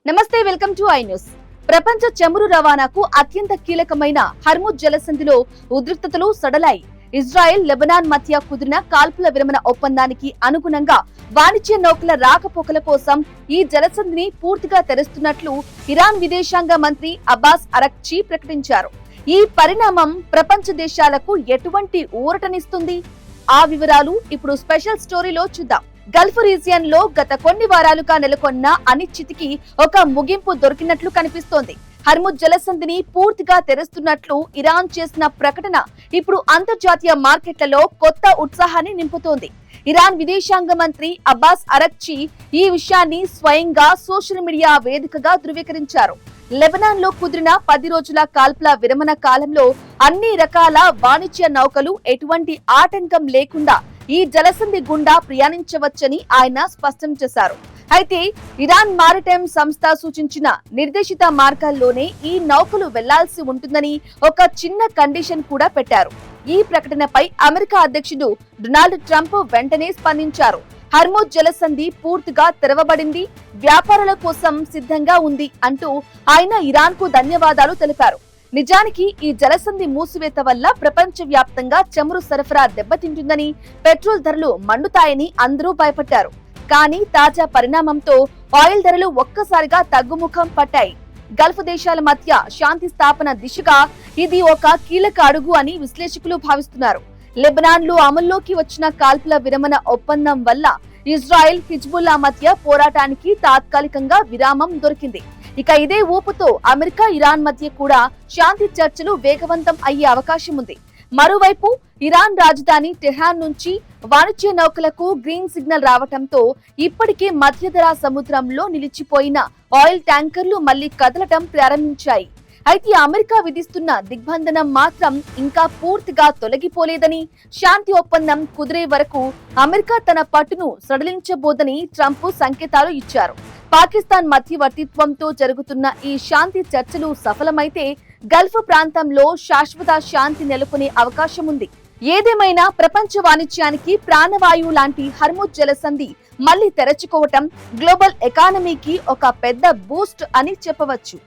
నమస్తే, welcome to I news. ప్రపంచ చమురు రవాణాకు అత్యంత కీలకమైన హర్ముజ్ జలసంధిలో ఉద్రిక్తతలు సడలాయి. ఇజ్రాయెల్, లెబనాన్ మధ్య కుదిరిన కాల్పుల విరమణ ఒప్పందానికి అనుగుణంగా వాణిజ్య నౌకల రాకపోకల కోసం ఈ జలసంధిని పూర్తిగా తెరుస్తున్నట్లు ఇరాన్ విదేశాంగ మంత్రి అబ్బాస్ అరక్చీ ప్రకటించారు. ఈ పరిణామం ప్రపంచ దేశాలకు ఎటువంటి ఊరటనిస్తుంది? ఆ వివరాలు ఇప్పుడు స్పెషల్ స్టోరీలో చూద్దాం. గల్ఫ్ రీజియన్ లో గత కొన్ని వారాలుగా నెలకొన్న అనిశ్చితికి ఒక ముగింపు దొరికినట్లు కనిపిస్తోంది. హర్ముజ్ జలసంధిని పూర్తిగా తెరుస్తున్నట్లు ఇరాన్ చేసిన ప్రకటన ఇప్పుడు అంతర్జాతీయ మార్కెట్లలో కొత్త ఉత్సాహాన్ని నింపుతోంది. ఇరాన్ విదేశాంగ మంత్రి అబ్బాస్ అరక్చీ ఈ విషయాన్ని స్వయంగా సోషల్ మీడియా వేదికగా ధృవీకరించారు. లెబనాన్ లో కుదిరిన 10 రోజుల కాల్పుల విరమణ కాలంలో అన్ని రకాల వాణిజ్య నౌకలు ఎటువంటి ఆటంకం లేకుండా ఈ జలసంధి గుండా ప్రయాణించవచ్చని ఆయన స్పష్టం చేశారు. అయితే ఇరాన్ మారిటైమ్ సంస్థ సూచించిన నిర్దేశిత మార్గాల్లోనే ఈ నౌకలు వెళ్లాల్సి ఉంటుందని ఒక చిన్న కండిషన్ కూడా పెట్టారు. ఈ ప్రకటనపై అమెరికా అధ్యక్షుడు డొనాల్డ్ ట్రంప్ వెంటనే స్పందించారు. హర్ముజ్ జలసంధి పూర్తిగా తెరవబడింది, వ్యాపారాల కోసం సిద్ధంగా ఉంది అంటూ ఆయన ఇరాన్ కు ధన్యవాదాలు తెలిపారు. నిజానికి ఈ జలసంధి మూసివేత వల్ల ప్రపంచ వ్యాప్తంగా చమురు సరఫరా దెబ్బతింటుందని, పెట్రోల్ ధరలు మండుతాయని అందరూ భయపడ్డారు. కానీ తాజా పరిణామంతో ఆయిల్ ధరలు ఒక్కసారిగా తగ్గుముఖం పట్టాయి. గల్ఫ్ దేశాల మధ్య శాంతి స్థాపన దిశగా ఇది ఒక కీలక అడుగు అని విశ్లేషకులు భావిస్తున్నారు. లెబనాన్ లో అమల్లోకి వచ్చిన కాల్పుల విరమణ ఒప్పందం వల్ల ఇజ్రాయెల్, హిజ్బుల్లా మధ్య పోరాటానికి తాత్కాలికంగా విరామం దొరికింది. ఇక ఇదే ఊపుతో అమెరికా, ఇరాన్ మధ్య కూడా శాంతి చర్చలు వేగవంతం అయ్యే అవకాశం ఉంది. మరోవైపు ఇరాన్ రాజధాని టెహ్రాన్ నుంచి వాణిజ్య నౌకలకు గ్రీన్ సిగ్నల్ రావడంతో ఇప్పటికే మధ్యధరా సముద్రంలో నిలిచిపోయిన ఆయిల్ ట్యాంకర్లు మళ్లీ కదలటం ప్రారంభించాయి. అయితే అమెరికా విధిస్తున్న దిగ్బంధనం మాత్రం ఇంకా పూర్తిగా తొలగిపోలేదని, శాంతి ఒప్పందం కుదిరే వరకు అమెరికా తన పట్టును సడలించబోదని ట్రంప్ సంకేతాలు ఇచ్చారు. పాకిస్తాన్ మధ్యవర్తిత్వంతో జరుగుతున్న ఈ శాంతి చర్చలు సఫలమైతే గల్ఫ్ ప్రాంతంలో శాశ్వత శాంతి నెలకొనే అవకాశం ఉంది. ఏదేమైనా ప్రపంచ వాణిజ్యానికి ప్రాణవాయువు లాంటి హర్ముజ్ జలసంధి మళ్లీ తెరచుకోవటం గ్లోబల్ ఎకానమీకి ఒక పెద్ద బూస్ట్ అని చెప్పవచ్చు.